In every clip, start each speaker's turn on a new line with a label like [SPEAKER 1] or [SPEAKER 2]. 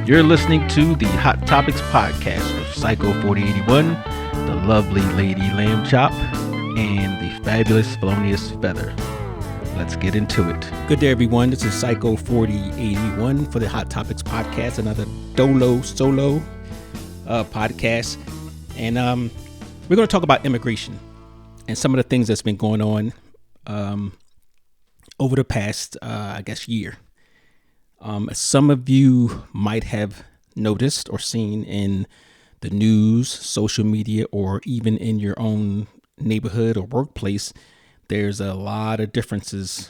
[SPEAKER 1] You're listening to the Hot Topix Podcast with Psycho 4081, the lovely Lady Lamb Chop, and the fabulous Felonious Feather. Let's get into it.
[SPEAKER 2] Good day, everyone. This is Psycho 4081 for the Hot Topix Podcast, another solo podcast. And we're going to talk about immigration and some of the things that's been going on over the past, year. Some of you might have noticed or seen in the news, social media, or even in your own neighborhood or workplace, there's a lot of differences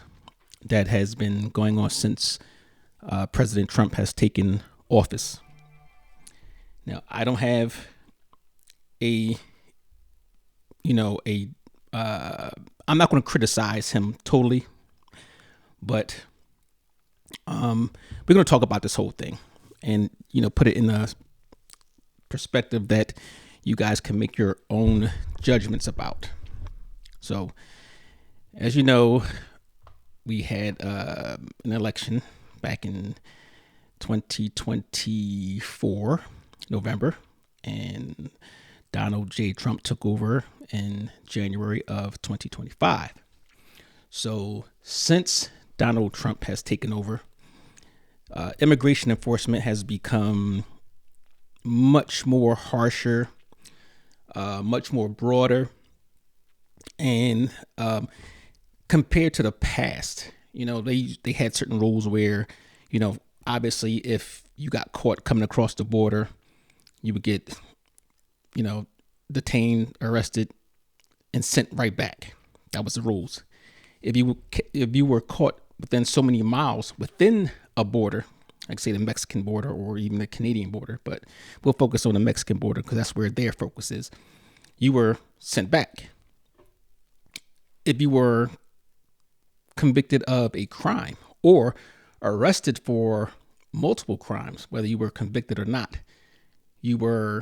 [SPEAKER 2] that has been going on since President Trump has taken office. Now, I don't have I'm not going to criticize him totally, but we're going to talk about this whole thing and, put it in a perspective that you guys can make your own judgments about. So, as you know, we had an election back in 2024, November, and Donald J. Trump took over in January of 2025. So since Donald Trump has taken over, immigration enforcement has become much more harsher, much more broader, and compared to the past, they had certain rules where, obviously if you got caught coming across the border, you would get, detained, arrested, and sent right back. That was the rules. If you were caught within so many miles within a border, like say the Mexican border or even the Canadian border, but we'll focus on the Mexican border because that's where their focus is, you were sent back. If you were convicted of a crime or arrested for multiple crimes, whether you were convicted or not, you were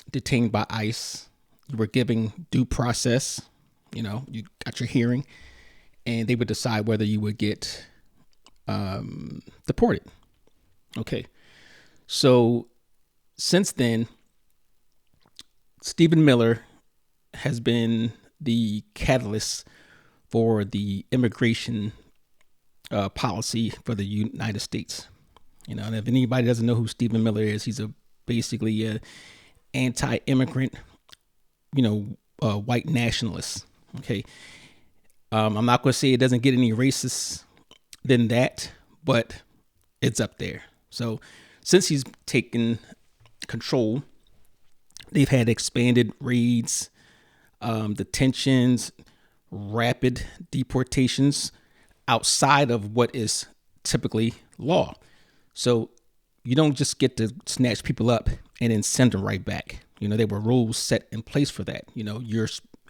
[SPEAKER 2] detained by ICE, you were given due process, you got your hearing, and they would decide whether you would get deported. Okay. So since then, Stephen Miller has been the catalyst for the immigration policy for the United States. And if anybody doesn't know who Stephen Miller is, he's basically a anti-immigrant, white nationalist. Okay. I'm not going to say it doesn't get any racist than that, but it's up there. So since he's taken control, they've had expanded raids, detentions, rapid deportations outside of what is typically law. So you don't just get to snatch people up and then send them right back. There were rules set in place for that.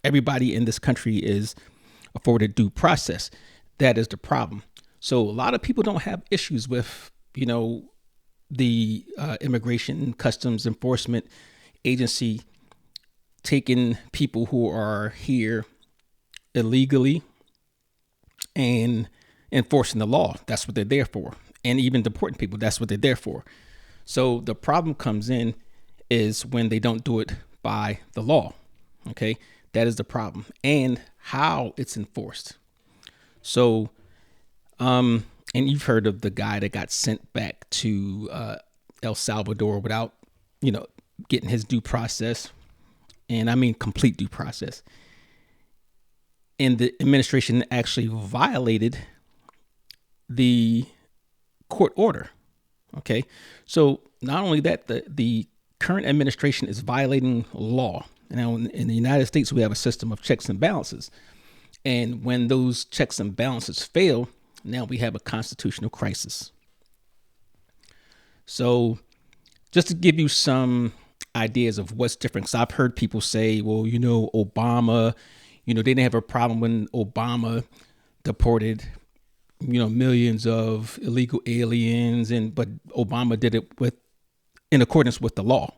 [SPEAKER 2] Everybody in this country is afforded due process. That is the problem. So a lot of people don't have issues with, the Immigration Customs Enforcement Agency taking people who are here illegally and enforcing the law. That's what they're there for. And even deporting people, that's what they're there for. So the problem comes in is when they don't do it by the law. Okay, that is the problem, and how it's enforced. So, and you've heard of the guy that got sent back to El Salvador without, getting his due process, and I mean complete due process. And the administration actually violated the court order. Okay, so not only that, the current administration is violating law. Now, in the United States, we have a system of checks and balances. And when those checks and balances fail, now we have a constitutional crisis. So just to give you some ideas of what's different, because I've heard people say, well, Obama, they didn't have a problem when Obama deported, millions of illegal aliens, but Obama did it in accordance with the law.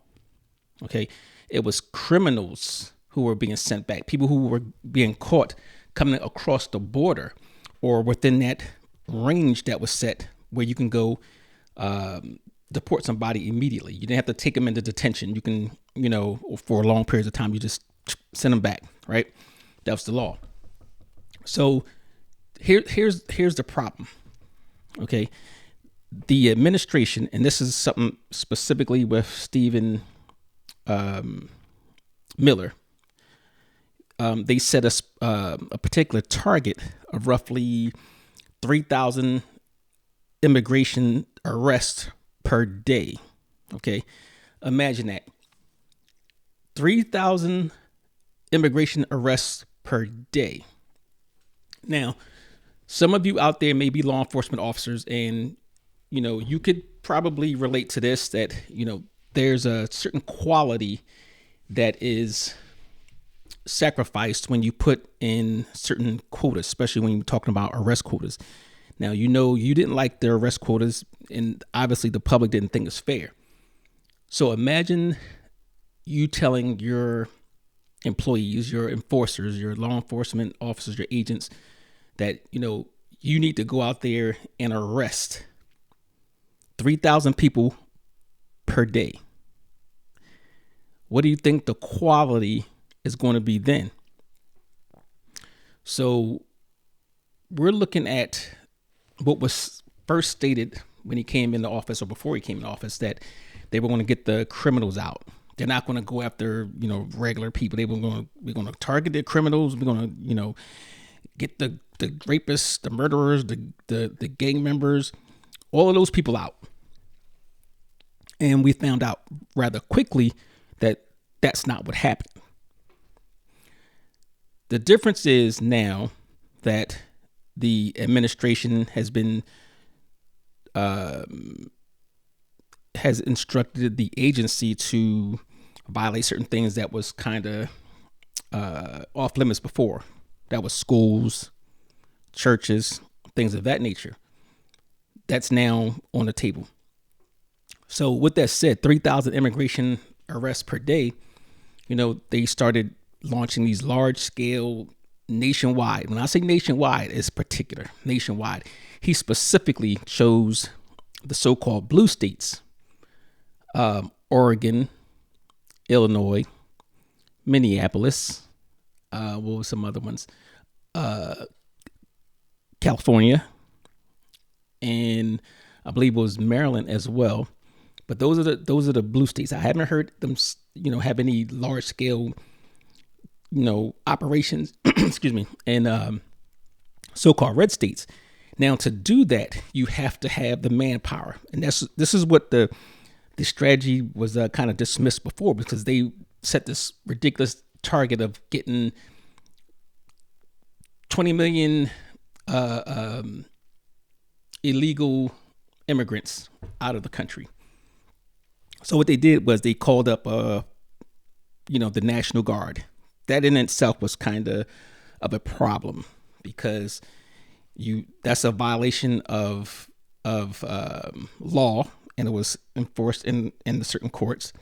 [SPEAKER 2] Okay. It was criminals who were being sent back, people who were being caught coming across the border or within that range that was set where you can go deport somebody immediately. You didn't have to take them into detention. You can, for long periods of time, you just send them back, right? That was the law. So here's the problem. Okay. The administration, and this is something specifically with Stephen Miller, they set us a particular target of roughly 3,000 immigration arrests per day. Okay. Imagine that. 3,000 immigration arrests per day. Now, some of you out there may be law enforcement officers, and, you could probably relate to this, that, there's a certain quality that is sacrificed when you put in certain quotas, especially when you're talking about arrest quotas. Now, you didn't like the arrest quotas, and obviously the public didn't think it's fair. So imagine you telling your employees, your enforcers, your law enforcement officers, your agents, that, you need to go out there and arrest 3,000 people per day. What do you think the quality is going to be then? So we're looking at what was first stated when he came into office, or before he came into office, that they were going to get the criminals out. They're not going to go after, regular people. We're going to target the criminals. We're going to, get the rapists, the murderers, the gang members, all of those people out. And we found out rather quickly that that's not what happened. The difference is now that the administration has instructed the agency to violate certain things that was kind of off limits before. That was schools, churches, things of that nature. That's now on the table. So with that said, 3,000 immigration arrests per day, they started launching these large scale nationwide. When I say nationwide, it's particular, nationwide. He specifically chose the so-called blue states, Oregon, Illinois, Minneapolis, what were some other ones? California, and I believe it was Maryland as well. But those are the blue states. I haven't heard them, have any large scale, operations, excuse me, in so-called red states. Now, to do that, you have to have the manpower, and this is what the strategy was kind of dismissed before, because they set this ridiculous target of getting 20 million illegal immigrants out of the country. So what they did was they called up, the National Guard. That in itself was kind of a problem, because that's a violation of law, and it was enforced in the certain courts.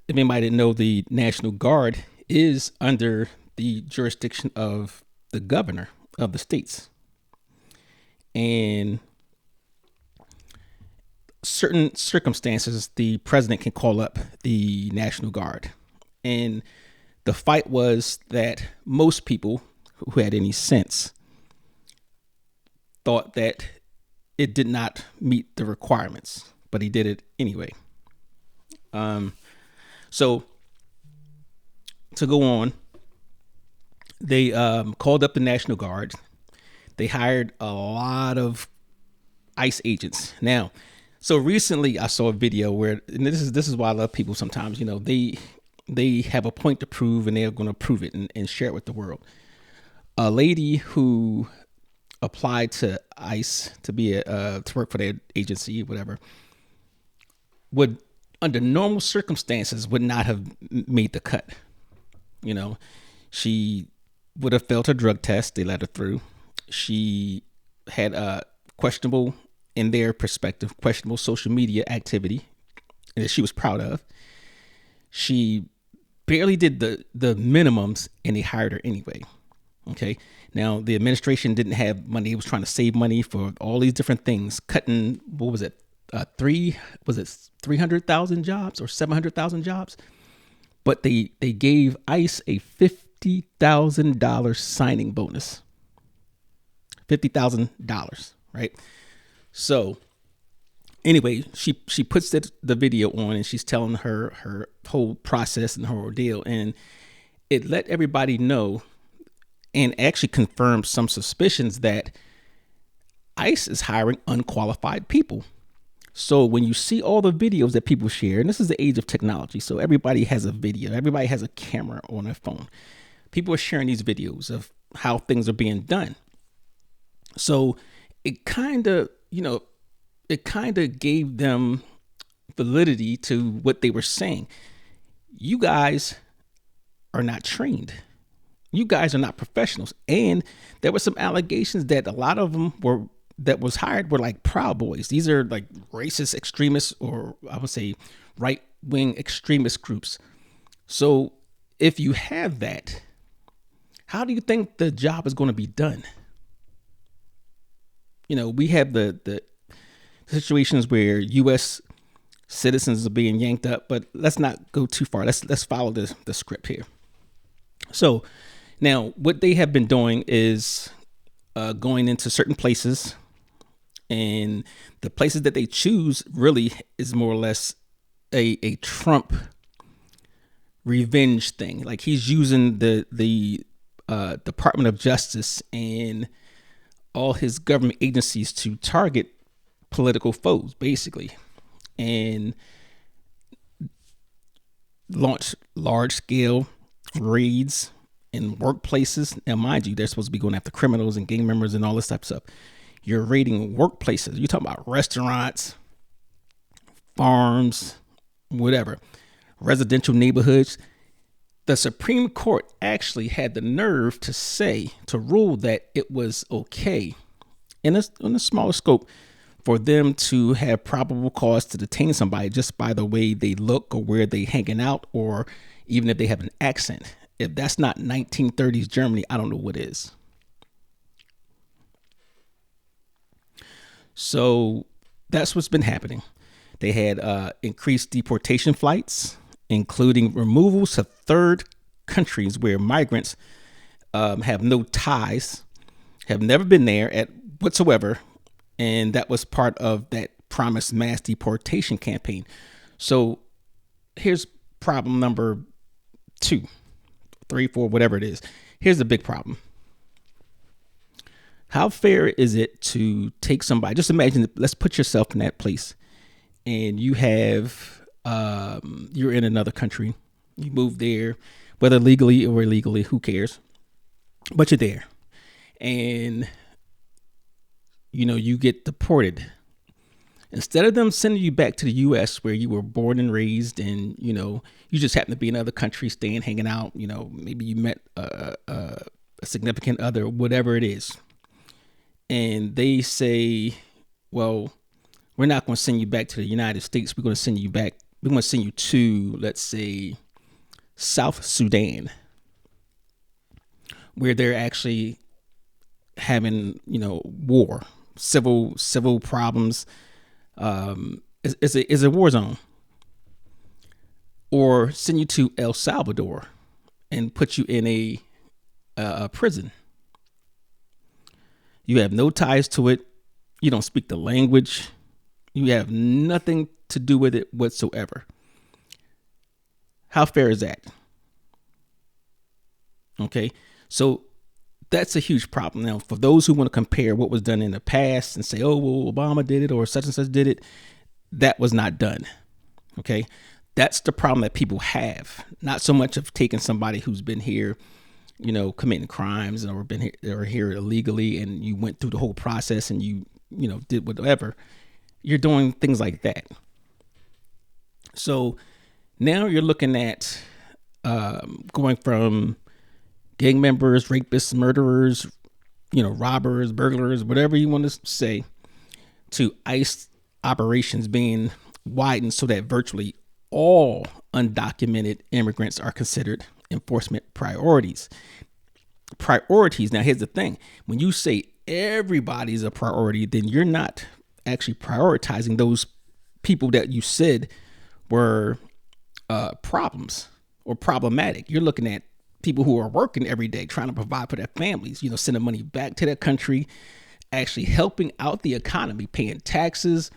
[SPEAKER 2] If anybody didn't know, the National Guard is under the jurisdiction of the governor of the states. And certain circumstances, the president can call up the National Guard. And the fight was that most people who had any sense thought that it did not meet the requirements, but he did it anyway. So to go on, they called up the National Guard. They hired a lot of ICE agents. Now, so recently I saw a video where, and this is why I love people sometimes, they have a point to prove, and they're going to prove it and share it with the world. A lady who applied to ICE to be to work for their agency, whatever, would, under normal circumstances, would not have made the cut. She would have failed her drug test. They let her through. She had a questionable, in their perspective, questionable social media activity that she was proud of. She barely did the minimums, and they hired her anyway. Okay. Now, the administration didn't have money. It was trying to save money for all these different things, cutting, what was it? 300,000 jobs or 700,000 jobs, but they gave ICE a $50,000 signing bonus. $50,000, right? So anyway, she puts the video on and she's telling her whole process and her ordeal, and it let everybody know and actually confirmed some suspicions that ICE is hiring unqualified people. So when you see all the videos that people share, and this is the age of technology, so everybody has a video, everybody has a camera on their phone. People are sharing these videos of how things are being done. So it kind of gave them validity to what they were saying. You guys are not trained. You guys are not professionals. And there were some allegations that a lot of them that was hired were like Proud Boys. These are like racist extremists, or I would say right-wing extremist groups. So if you have that, how do you think the job is going to be done? We have the situations where U.S. citizens are being yanked up, but let's not go too far. Let's follow the script here. So now what they have been doing is going into certain places, and the places that they choose really is more or less a Trump revenge thing. Like he's using the Department of Justice and all his government agencies to target political foes, basically, and launch large-scale raids in workplaces. Now, mind you, they're supposed to be going after criminals and gang members and all this type of stuff. You're raiding workplaces. You're talking about restaurants, farms, whatever, residential neighborhoods. The Supreme Court actually had the nerve to rule that it was okay in a smaller scope for them to have probable cause to detain somebody just by the way they look or where they hanging out, or even if they have an accent. If that's not 1930s Germany, I don't know what is. So that's what's been happening. They had increased deportation flights, including removals to third countries where migrants have no ties, have never been there at whatsoever. And that was part of that promised mass deportation campaign. So here's problem number 2, 3, 4, whatever it is. Here's the big problem. How fair is it to take somebody? Just imagine, let's put yourself in that place, and you have, you're in another country. You move there, whether legally or illegally, who cares? But you're there, and you get deported. Instead of them sending you back to the U.S. where you were born and raised, and you just happen to be in another country, staying, hanging out. Maybe you met a significant other, whatever it is, and they say, well, we're not going to send you back to the United States. We're going to send you back. We're going to send you to, let's say, South Sudan, where they're actually having, war, civil problems. It's a war zone. Or send you to El Salvador and put you in a prison. You have no ties to it. You don't speak the language. You have nothing to do with it whatsoever. How fair is that? Okay, so that's a huge problem. Now, for those who want to compare what was done in the past and say, oh, well, Obama did it or such and such did it, that was not done. Okay, that's the problem that people have. Not so much of taking somebody who's been here, committing crimes or been here or here illegally, and you went through the whole process and you did whatever. You're doing things like that. So now you're looking at going from gang members, rapists, murderers, robbers, burglars, whatever you want to say, to ICE operations being widened so that virtually all undocumented immigrants are considered enforcement priorities. Now, here's the thing. When you say everybody's a priority, then you're not actually prioritizing those people that you said were problems or problematic. You're looking at people who are working every day, trying to provide for their families, sending money back to their country, actually helping out the economy, paying taxes,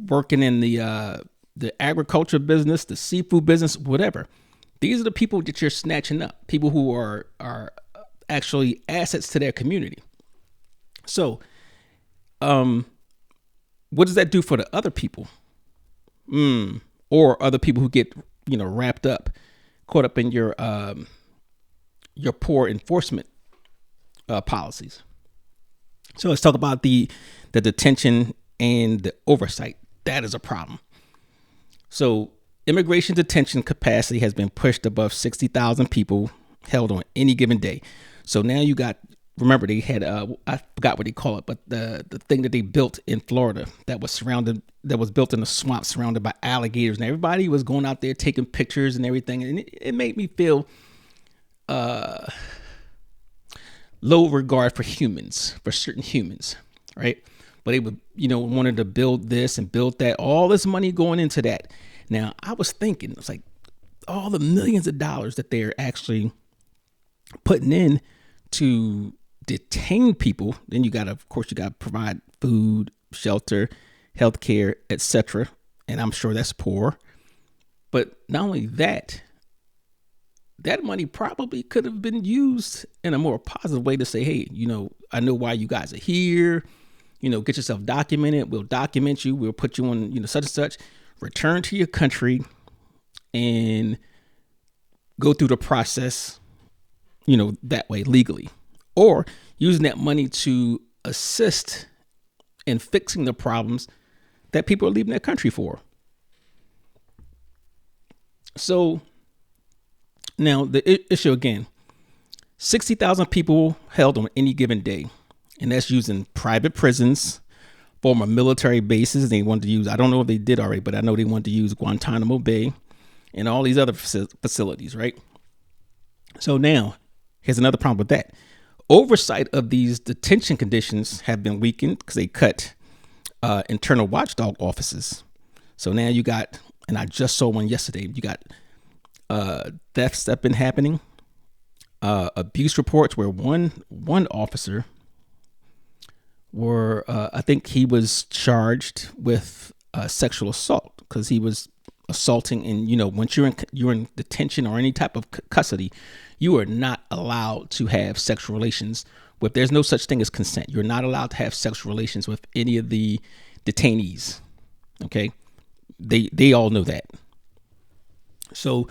[SPEAKER 2] working in the agriculture business, the seafood business, whatever. These are the people that you're snatching up, people who are actually assets to their community. So, what does that do for the other people? Or other people who get, wrapped up, caught up in your poor enforcement policies. So let's talk about the detention and the oversight. That is a problem. So immigration detention capacity has been pushed above 60,000 people held on any given day. So now you got, remember they had, I forgot what they call it, but the thing that they built in Florida that was built in a swamp surrounded by alligators, and everybody was going out there taking pictures and everything. And it made me feel low regard for certain humans, right? But they would, wanted to build this and build that, all this money going into that. Now I was thinking, it's like all the millions of dollars that they're actually putting in to detain people. Then you got to provide food, shelter, healthcare, etc. And I'm sure that's poor. But not only that, that money probably could have been used in a more positive way to say, hey, I know why you guys are here. Get yourself documented. We'll document you. We'll put you on, such and such. Return to your country and go through the process, that way legally. Or using that money to assist in fixing the problems that people are leaving their country for. So now the issue again, 60,000 people held on any given day. And that's using private prisons, former military bases. They wanted to use, I don't know if they did already, but I know they wanted to use Guantanamo Bay and all these other facilities, right? So now here's another problem with that. Oversight of these detention conditions have been weakened because they cut internal watchdog offices. So now you got, and I just saw one yesterday, you got thefts that have been happening, abuse reports where one officer I think he was charged with sexual assault because he was assaulting. And, once you're in detention or any type of custody, you are not allowed to have sexual relations with, there's no such thing as consent. You're not allowed to have sexual relations with any of the detainees. Okay. They all know that. So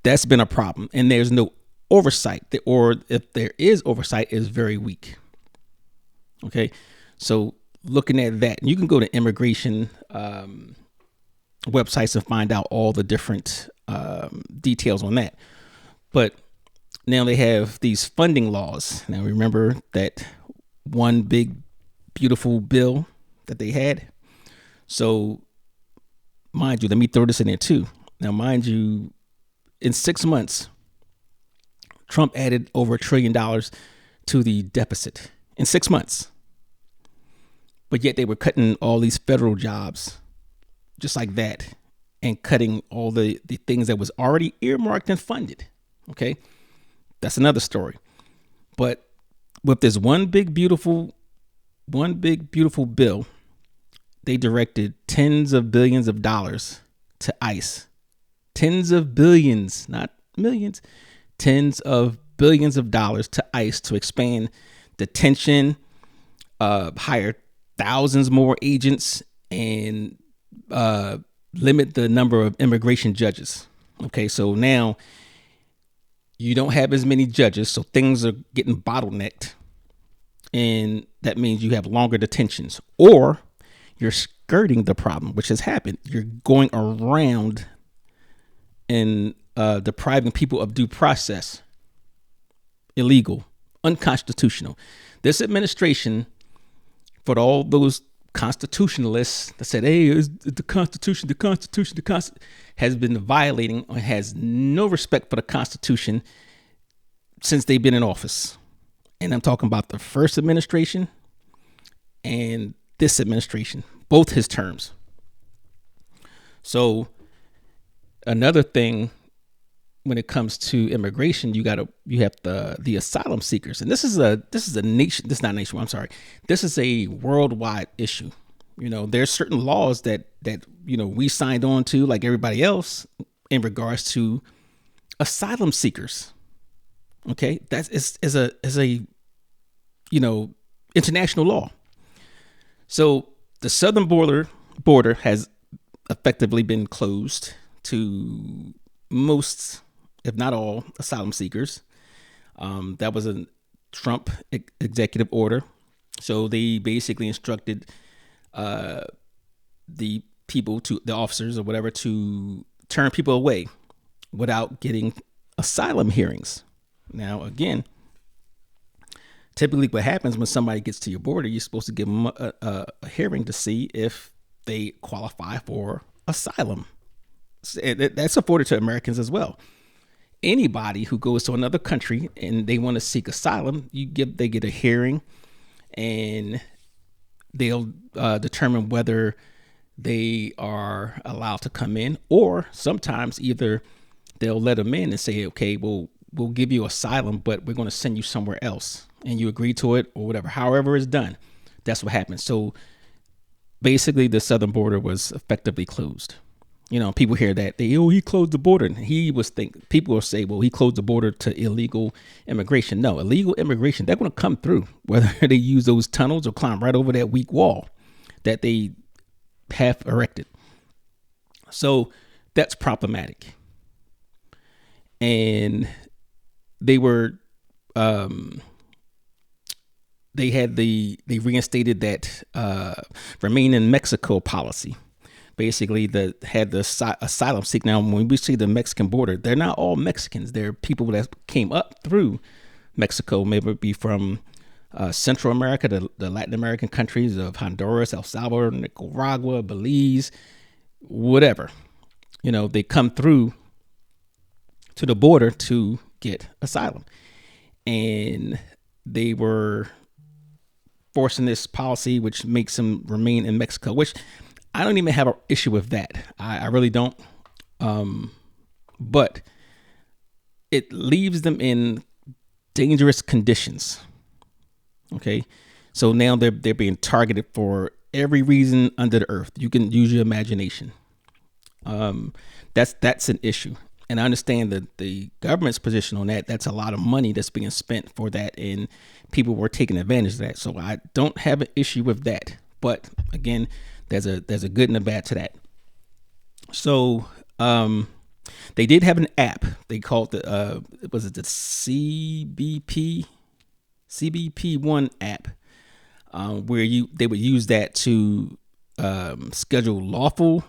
[SPEAKER 2] that's been a problem, and there's no oversight, or if there is oversight, is very weak. Okay. So looking at that, you can go to immigration websites and find out all the different details on that. But now they have these funding laws. Now remember that one big, beautiful bill that they had. So mind you, let me throw this in there too. Now, mind you, in 6 months, Trump added over $1 trillion to the deficit in 6 months. But yet they were cutting all these federal jobs just like that and cutting all the things that was already earmarked and funded. Okay. That's another story. But with this one big, beautiful bill, they directed tens of billions of dollars to ICE. Tens of billions, not millions, tens of billions of dollars to ICE to expand detention, hire thousands more agents, and limit the number of immigration judges. Okay, so now you don't have as many judges, so things are getting bottlenecked, and that means you have longer detentions, or you're skirting the problem, which has happened. You're going around and depriving people of due process. Illegal, unconstitutional. This administration, for all those constitutionalists that said, hey, it's the Constitution, has been violating or has no respect for the Constitution since they've been in office. And I'm talking about the first administration and this administration, both his terms. So another thing when it comes to immigration, you have the asylum seekers, and this is a nation. This is not nationwide. I'm sorry. This is a worldwide issue. There's certain laws that we signed on to, like everybody else, in regards to asylum seekers. Okay, that is a international law. So the southern border has effectively been closed to most, if not all, asylum seekers. That was a Trump executive order. So they basically instructed the officers or whatever, to turn people away without getting asylum hearings. Now, again, typically what happens when somebody gets to your border, you're supposed to give them a hearing to see if they qualify for asylum. That's afforded to Americans as well. Anybody who goes to another country and they want to seek asylum, they get a hearing, and they'll determine whether they are allowed to come in, or sometimes either they'll let them in and say, okay, we'll give you asylum, but we're going to send you somewhere else, and you agree to it or whatever. However it's done, that's what happens. So basically, the southern border was effectively closed. People hear that he closed the border, and people will say, well, he closed the border to illegal immigration. No, illegal immigration, they're going to come through, whether they use those tunnels or climb right over that weak wall that they have erected. So that's problematic. And they reinstated that remain in Mexico policy. Basically, had the asylum seek. Now, when we see the Mexican border, they're not all Mexicans. They're people that came up through Mexico, maybe be from Central America, the Latin American countries of Honduras, El Salvador, Nicaragua, Belize, whatever. They come through to the border to get asylum. And they were forcing this policy, which makes them remain in Mexico, which I don't even have an issue with that. I really don't. But it leaves them in dangerous conditions. Okay. So now they're being targeted for every reason under the earth. You can use your imagination. That's an issue. And I understand that the government's position on that. That's a lot of money that's being spent for that, and people were taking advantage of that. So I don't have an issue with that. But again, there's a good and a bad to that. So they did have an app. They called the the CBP1 app, where they would use that to schedule lawful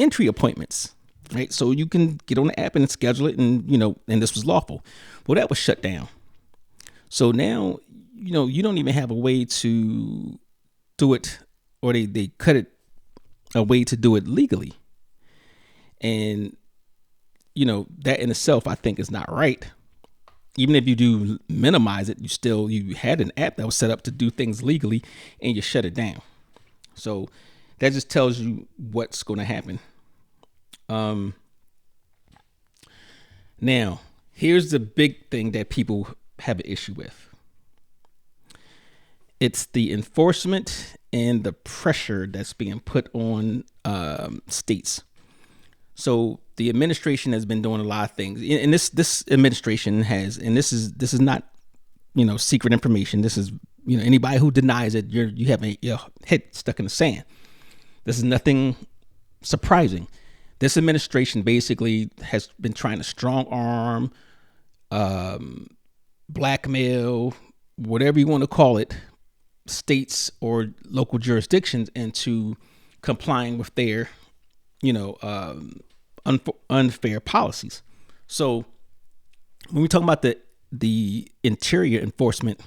[SPEAKER 2] entry appointments. Right. So you can get on the app and schedule it, and this was lawful. Well, that was shut down. So now, you don't even have a way to do it, or they cut it a way to do it legally. And, that in itself, I think is not right. Even if you do minimize it, you had an app that was set up to do things legally, and you shut it down. So that just tells you what's going to happen. Now, here's the big thing that people have an issue with. It's the enforcement and the pressure that's being put on states. So the administration has been doing a lot of things, and this administration has, and this is not secret information. This is anybody who denies it, you have your head stuck in the sand. This is nothing surprising. This administration basically has been trying to strong arm, blackmail, whatever you want to call it, states or local jurisdictions into complying with their, unfair policies. So when we talk about the interior enforcement,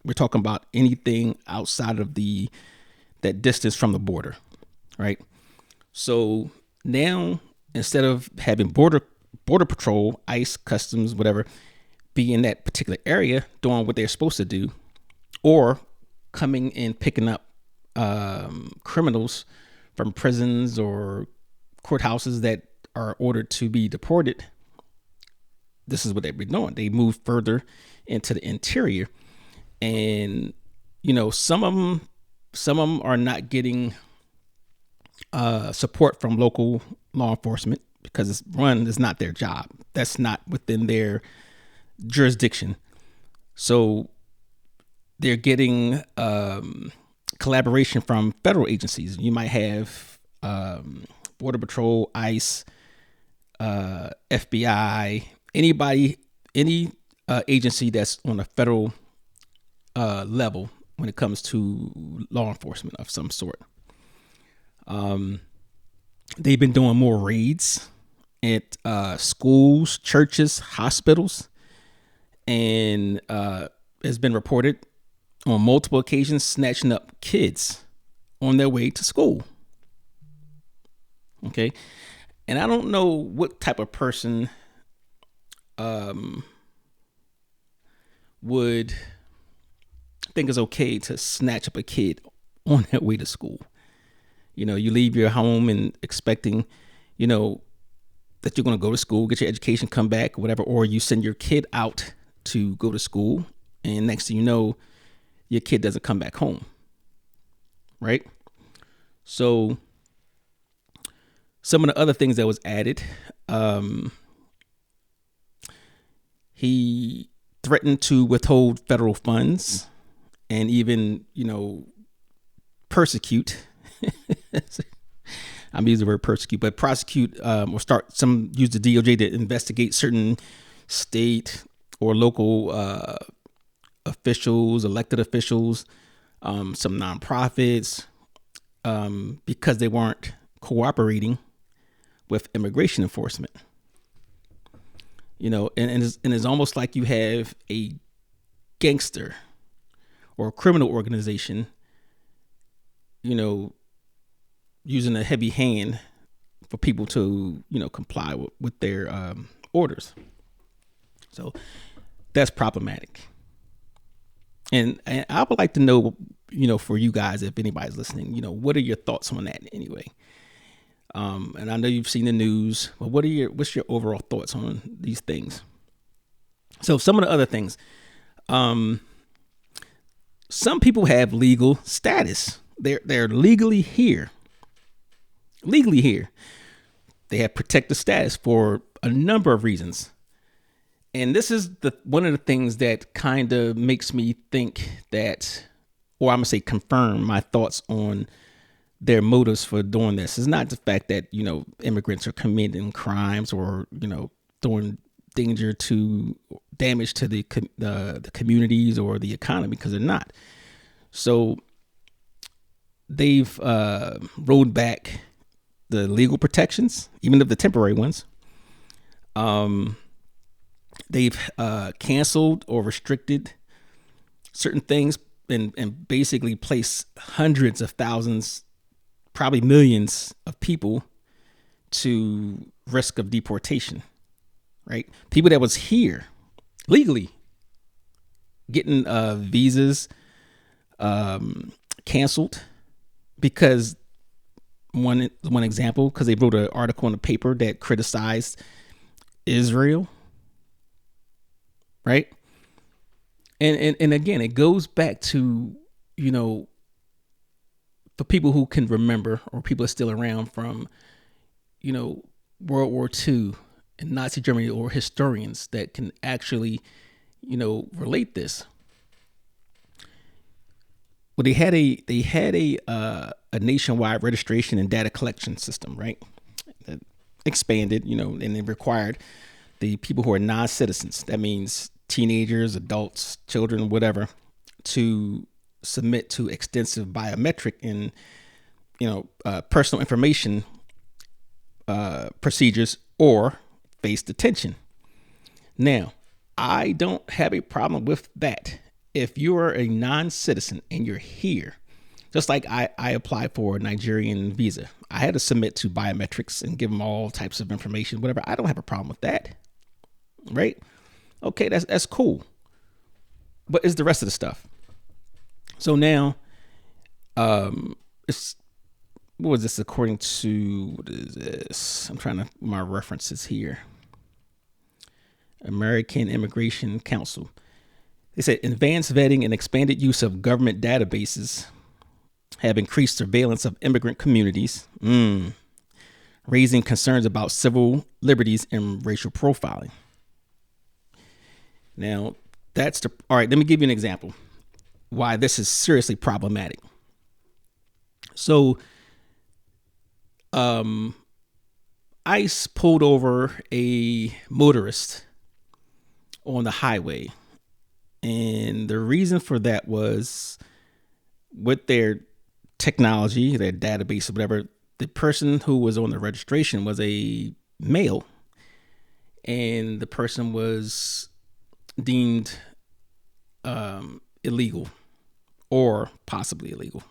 [SPEAKER 2] we're talking about anything outside of that distance from the border, right? So now, instead of having border patrol, ICE, customs, whatever, be in that particular area doing what they're supposed to do, or coming and picking up criminals from prisons or courthouses that are ordered to be deported, this is what they've been doing. They move further into the interior, and some of them are not getting support from local law enforcement because it's not their job. That's not within their jurisdiction. So they're getting collaboration from federal agencies. You might have Border Patrol, ICE, FBI, any agency that's on a federal level when it comes to law enforcement of some sort. They've been doing more raids at schools, churches, hospitals, and has been reported on multiple occasions snatching up kids on their way to school. Okay. And I don't know what type of person would think it's okay to snatch up a kid on their way to school. You leave your home and expecting, that you're going to go to school, get your education, come back, whatever, or you send your kid out to go to school, and next thing you know, your kid doesn't come back home. Right? So some of the other things that was added, he threatened to withhold federal funds and even, persecute. I'm using the word persecute, but prosecute or use the DOJ to investigate certain state or local officials, elected officials, some nonprofits, because they weren't cooperating with immigration enforcement. And it's almost like you have a gangster or a criminal organization, using a heavy hand for people to, comply with their orders. So that's problematic. And I would like to know, for you guys, if anybody's listening, what are your thoughts on that anyway? And I know you've seen the news, but what's your overall thoughts on these things? So some of the other things, some people have legal status. They're legally here. They have protected status for a number of reasons. And this is one of the things that kind of makes me think that, or I'm going to say confirm my thoughts on their motives for doing this. It's not the fact that, immigrants are committing crimes or, throwing damage to the communities or the economy, because they're not. So they've rolled back the legal protections, even of the temporary ones. They've canceled or restricted certain things and basically placed hundreds of thousands, probably millions of people to risk of deportation, right? People that was here legally getting visas canceled because one example, because they wrote an article in the paper that criticized Israel, right? And again, it goes back to, for people who can remember, or people are still around from, World War II and Nazi Germany, or historians that can actually, relate this. Well, they had a nationwide registration and data collection system, right? That expanded, and it required the people who are non-citizens. That means teenagers, adults, children, whatever, to submit to extensive biometric and, personal information procedures or face detention. Now, I don't have a problem with that. If you are a non-citizen and you're here, just like I applied for a Nigerian visa, I had to submit to biometrics and give them all types of information, whatever. I don't have a problem with that, right? Okay, that's cool. But it's the rest of the stuff. So now, it's what was this according to, what is this? I'm trying to, my references here. American Immigration Council. They said advanced vetting and expanded use of government databases have increased surveillance of immigrant communities, raising concerns about civil liberties and racial profiling. Now, all right, let me give you an example why this is seriously problematic. So, ICE pulled over a motorist on the highway. And the reason for that was with their technology, their database or whatever, the person who was on the registration was a male, and the person was deemed illegal or possibly illegal.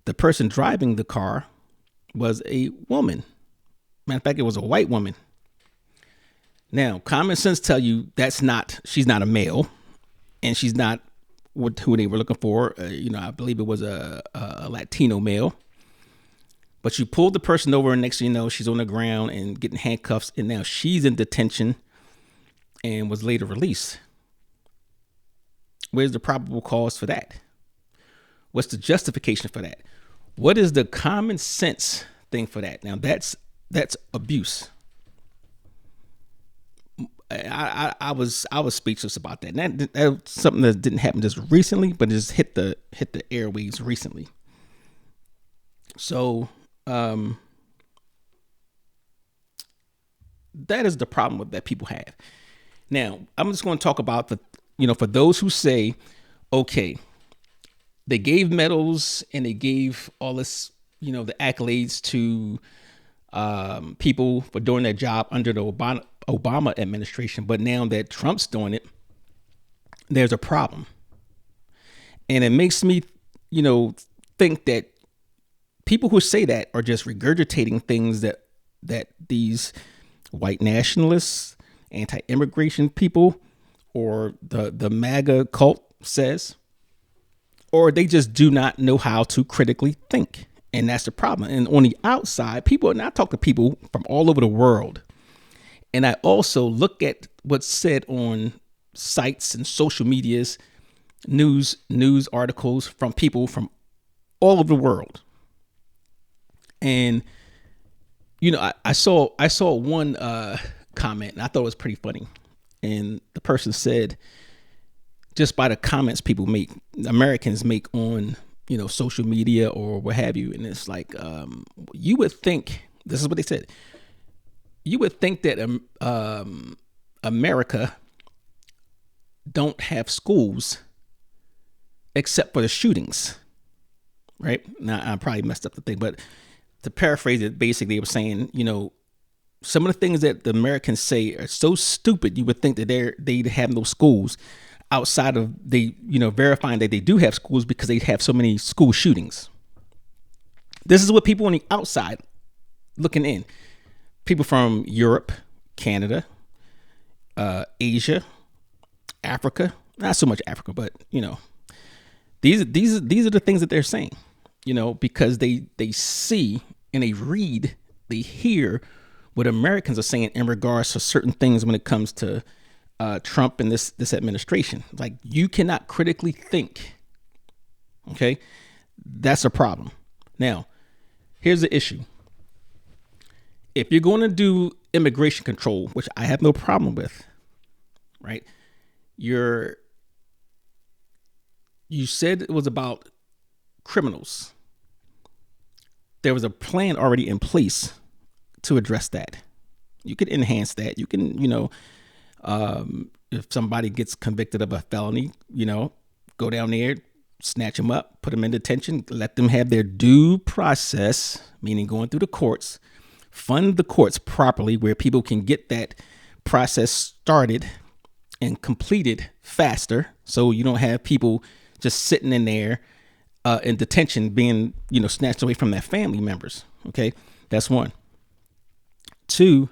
[SPEAKER 2] The person driving the car was a woman. Matter of fact, it was a white woman. Now, common sense tell you she's not a male, and she's not who they were looking for. I believe it was a Latino male. But you pulled the person over, and next thing you know, she's on the ground and getting handcuffs, and now she's in detention and was later released. Where's the probable cause for that? What's the justification for that? What is the common sense thing for that? Now, that's abuse. I was speechless about that. And that was something that didn't happen just recently, but it just hit the airwaves recently. So that is the problem that people have. Now, I'm just going to talk about for those who say, okay, they gave medals and they gave all this, the accolades to people for doing their job under the Obama administration. But now that Trump's doing it, there's a problem. And it makes me, think that people who say that are just regurgitating things that these white nationalists, anti-immigration people, or the MAGA cult says, or they just do not know how to critically think. And that's the problem. And on the outside, and I talk to people from all over the world, and I also look at what's said on sites and social medias, news articles from people from all over the world. And, I saw one comment, and I thought it was pretty funny. And the person said, just by the comments Americans make on, social media or what have you. And it's like, you would think, this is what they said. You would think that America don't have schools except for the shootings, right? Now, I probably messed up the thing, but to paraphrase it, basically it was saying, some of the things that the Americans say are so stupid, you would think that they have no schools outside of verifying that they do have schools because they have so many school shootings. This is what people on the outside looking in. People from Europe, Canada, Asia, Africa, not so much Africa, but these are the things that they're saying, because they see and they read, they hear what Americans are saying in regards to certain things when it comes to Trump and this administration. Like, you cannot critically think. Okay, that's a problem. Now, here's the issue. If you're going to do immigration control, which I have no problem with, right? You said it was about criminals. There was a plan already in place to address that. You could enhance that. You can, if somebody gets convicted of a felony, go down there, snatch them up, put them in detention, let them have their due process, meaning going through the courts, fund the courts properly where people can get that process started and completed faster. So you don't have people just sitting in there in detention being, snatched away from their family members. Okay, that's one. Two,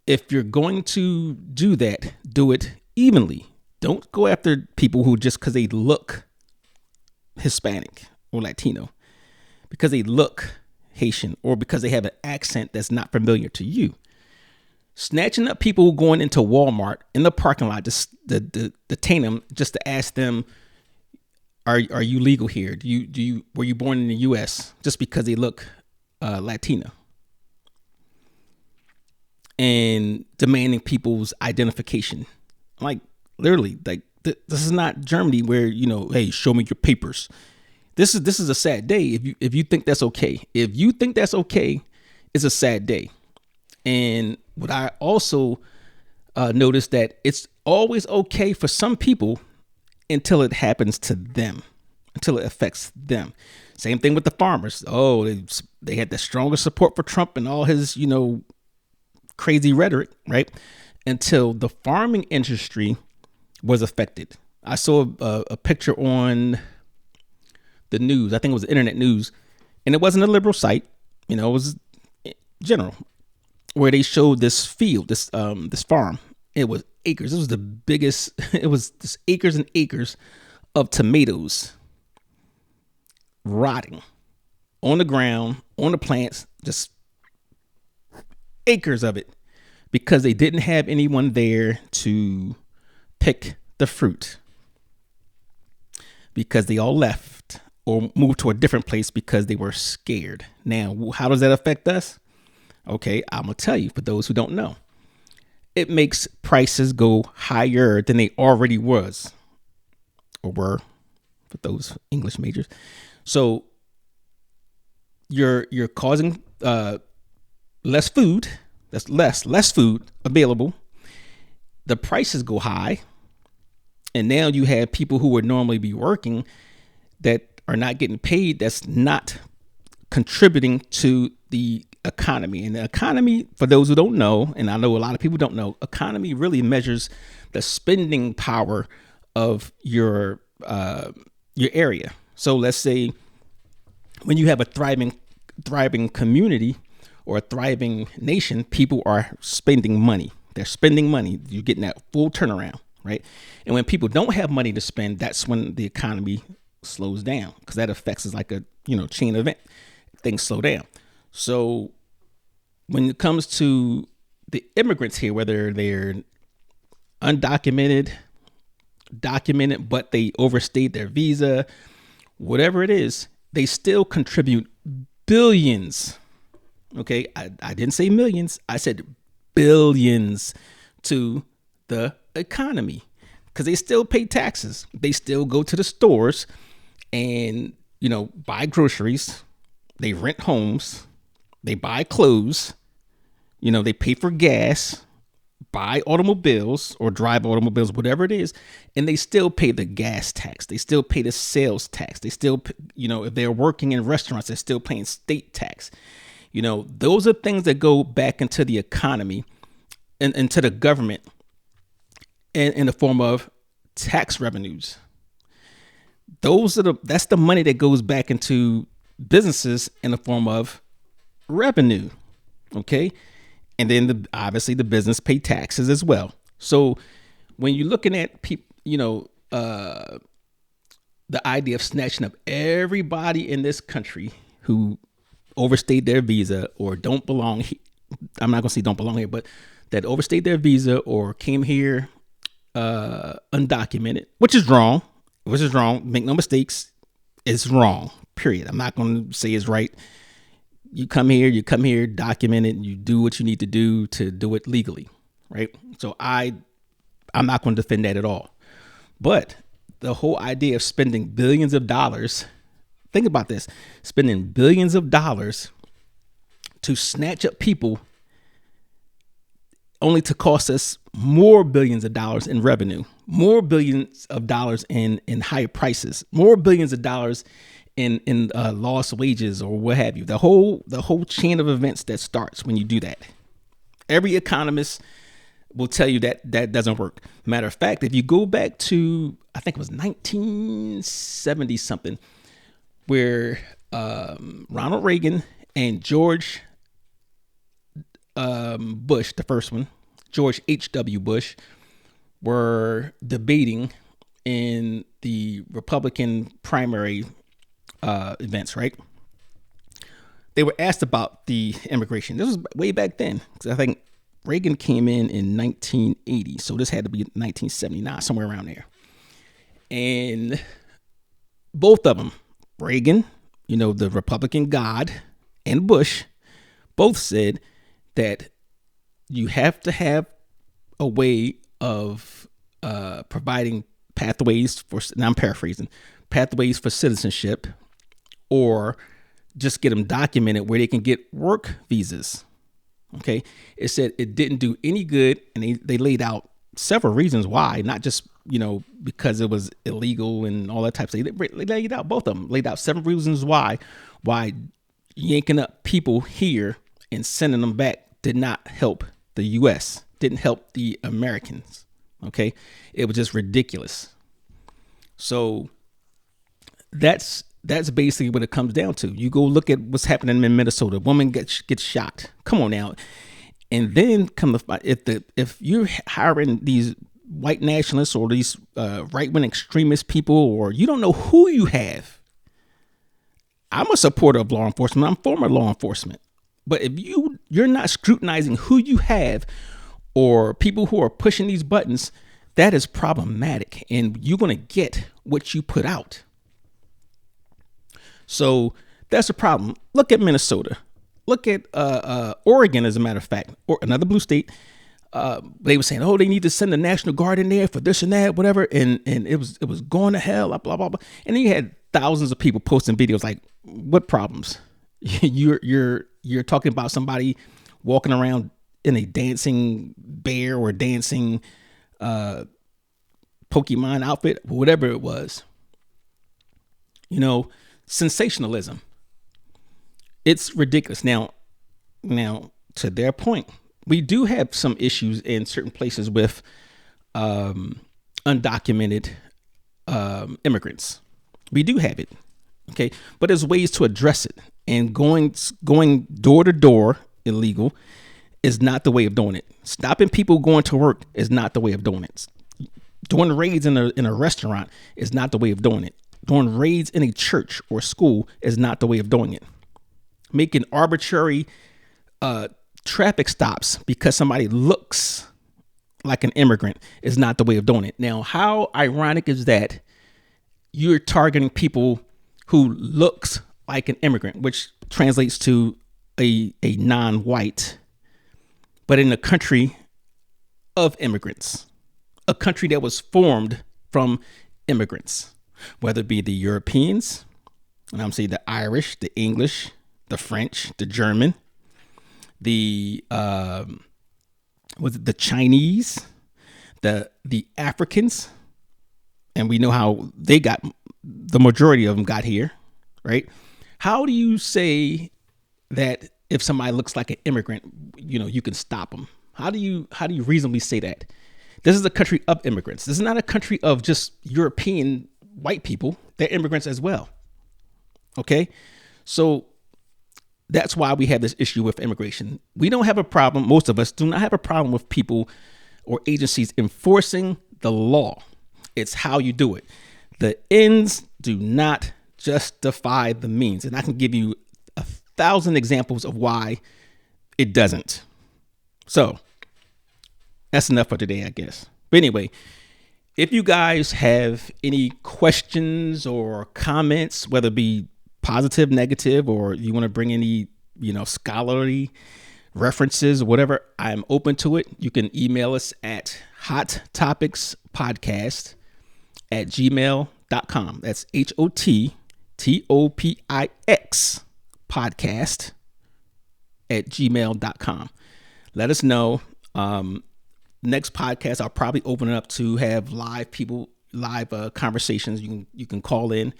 [SPEAKER 2] if you're going to do that, do it evenly. Don't go after people who just because they look Hispanic or Latino. because they look Haitian or because they have an accent that's not familiar to you. Snatching up people going into Walmart in the parking lot, just detain them just to ask them, are you legal here? Were you born in the U.S. just because they look Latino? And demanding people's identification. Like, literally, like, this is not Germany where, hey, show me your papers. This is a sad day if you think that's okay. If you think that's okay, it's a sad day. And what I also noticed that it's always okay for some people until it happens to them, until it affects them. Same thing with the farmers. Oh, they had the strongest support for Trump and all his, crazy rhetoric, right? Until the farming industry was affected. I saw a picture on the news. I think it was internet news, and it wasn't a liberal site. It was general, where they showed this field, this farm. It was acres. It was the biggest. It was just acres and acres of tomatoes rotting on the ground, on the plants, just acres of it, because they didn't have anyone there to pick the fruit, because they all left or moved to a different place because they were scared. Now, how does that affect us? Okay, I'm going to tell you, for those who don't know. It makes prices go higher than they already was or were, for those English majors. So you're causing less food. That's less food available. The prices go high. And now you have people who would normally be working that are not getting paid. That's not contributing to the economy. And the economy, for those who don't know, and I know a lot of people don't know, economy really measures the spending power of your area. So let's say when you have a thriving community or a thriving nation, people are spending money. They're spending money. You're getting that full turnaround, right? And when people don't have money to spend, that's when the economy slows down, because that affects us like a chain event. Things slow down. So when it comes to the immigrants here, whether they're undocumented, documented, but they overstayed their visa, whatever it is, they still contribute billions. Okay, I didn't say millions. I said billions to the economy, because they still pay taxes. They still go to the stores and, buy groceries. They rent homes. They buy clothes. They pay for gas, buy automobiles or drive automobiles, whatever it is. And they still pay the gas tax. They still pay the sales tax. They still, if they're working in restaurants, they're still paying state tax. Those are things that go back into the economy and into the government in the form of tax revenues. That's the money that goes back into businesses in the form of revenue. Okay. And then obviously the business pay taxes as well. So when you're looking at people, the idea of snatching up everybody in this country who overstayed their visa or don't belong here. I'm not going to say don't belong here, but that overstayed their visa or came here undocumented, which is wrong. Make no mistakes. It's wrong, period. I'm not going to say it's right. You come here, documented, you do what you need to do it legally, right? So I'm not going to defend that at all. But the whole idea of spending billions of dollars, think about this, spending billions of dollars to snatch up people only to cost us more billions of dollars in revenue, more billions of dollars in higher prices, more billions of dollars in lost wages or what have you. The whole chain of events that starts when you do that. Every economist will tell you that doesn't work. Matter of fact, if you go back to, I think it was 1970 something, where Ronald Reagan and George Bush, the first one, George H.W. Bush, were debating in the Republican primary events, right? they were asked about the immigration. This was way back then, because I think Reagan came in 1980. So this had to be 1979, somewhere around there. And both of them, Reagan, the Republican god, and Bush, both said that you have to have a way of providing pathways for, now I'm paraphrasing, pathways for citizenship, or just get them documented where they can get work visas. Okay. It said it didn't do any good. And they laid out several reasons why, not just, because it was illegal and all that type of stuff. They laid out, both of them laid out several reasons why yanking up people here and sending them back did not help the U.S., didn't help the Americans. Okay. It was just ridiculous. So that's basically what it comes down to. You go look at what's happening in Minnesota. A woman gets shot. Come on now. And then if you're hiring these white nationalists or these right-wing extremist people, or you don't know who you have. I'm a supporter of law enforcement. I'm former law enforcement. But if you're not scrutinizing who you have or people who are pushing these buttons, that is problematic. And you're going to get what you put out. So that's a problem. Look at Minnesota. Look at Oregon, as a matter of fact, or another blue state. They were saying, oh, they need to send the National Guard in there for this and that, whatever. And it was going to hell, blah, blah, blah. And then you had thousands of people posting videos like, what problems? You're talking about somebody walking around in a dancing bear or dancing Pokemon outfit, whatever it was. Sensationalism. It's ridiculous. Now, to their point, we do have some issues in certain places with undocumented immigrants. We do have it. Okay. But there's ways to address it. And going door to door illegal is not the way of doing it. Stopping people going to work is not the way of doing it. Doing raids in a restaurant is not the way of doing it. Doing raids in a church or school is not the way of doing it. Making arbitrary traffic stops because somebody looks like an immigrant is not the way of doing it. Now, how ironic is that you're targeting people who looks like an immigrant, which translates to a non-white, but in a country of immigrants, a country that was formed from immigrants, whether it be the Europeans, and I'm saying the Irish, the English, the French, the German, the Chinese, the Africans, and we know how they got, the majority of them got here, right? How do you say that if somebody looks like an immigrant, you can stop them? How do you reasonably say that? This is a country of immigrants. This is not a country of just European white people. They're immigrants as well. Okay. So that's why we have this issue with immigration. We don't have a problem. Most of us do not have a problem with people or agencies enforcing the law. It's how you do it. The ends do not justify the means. And I can give you 1,000 examples of why it doesn't. So that's enough for today, I guess. But anyway, if you guys have any questions or comments, whether it be positive, negative, or you want to bring any, scholarly references or whatever, I'm open to it. You can email us at hottopixpodcast@gmail.com. That's HOTTOPIX podcast@gmail.com. Let us know. Next podcast, I'll probably open it up to have live conversations. You can call in,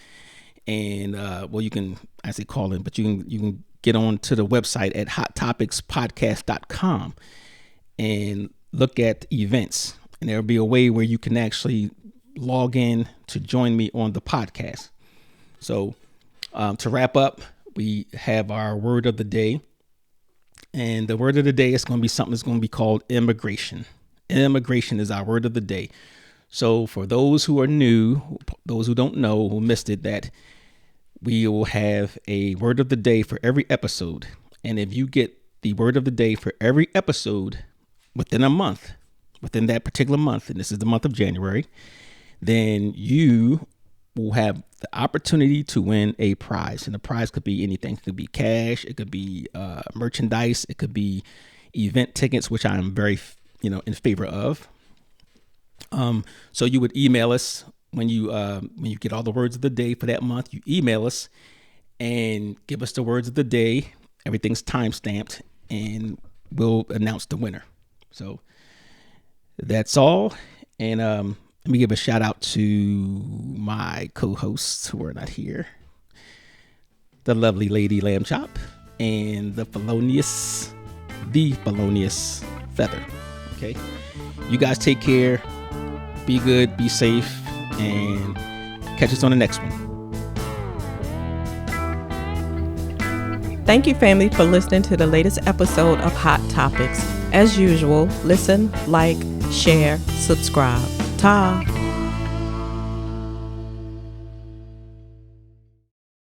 [SPEAKER 2] and you can, I say call in, but you can get on to the website at hottopixpodcast.com and look at events, and there'll be a way where you can actually log in to join me on the podcast. So to wrap up, we have our word of the day, and the word of the day is going to be something that's going to be called immigration. Immigration is our word of the day. So for those who are new, those who don't know, who missed it, that we will have a word of the day for every episode. And if you get the word of the day for every episode within a month, within that particular month, and this is the month of January, then you will have the opportunity to win a prize. And the prize could be anything. It could be cash. It could be merchandise. It could be event tickets, which I am very, in favor of. So you would email us when you get all the words of the day for that month. You email us and give us the words of the day. Everything's time-stamped, and we'll announce the winner. So that's all. And let me give a shout out to my co-hosts who are not here. The lovely Lady Lamb Chop and the felonious Feather. Okay. You guys take care. Be good, be safe, and catch us on the next one.
[SPEAKER 3] Thank you, family, for listening to the latest episode of Hot Topics. As usual, listen, like, share, subscribe. Ta!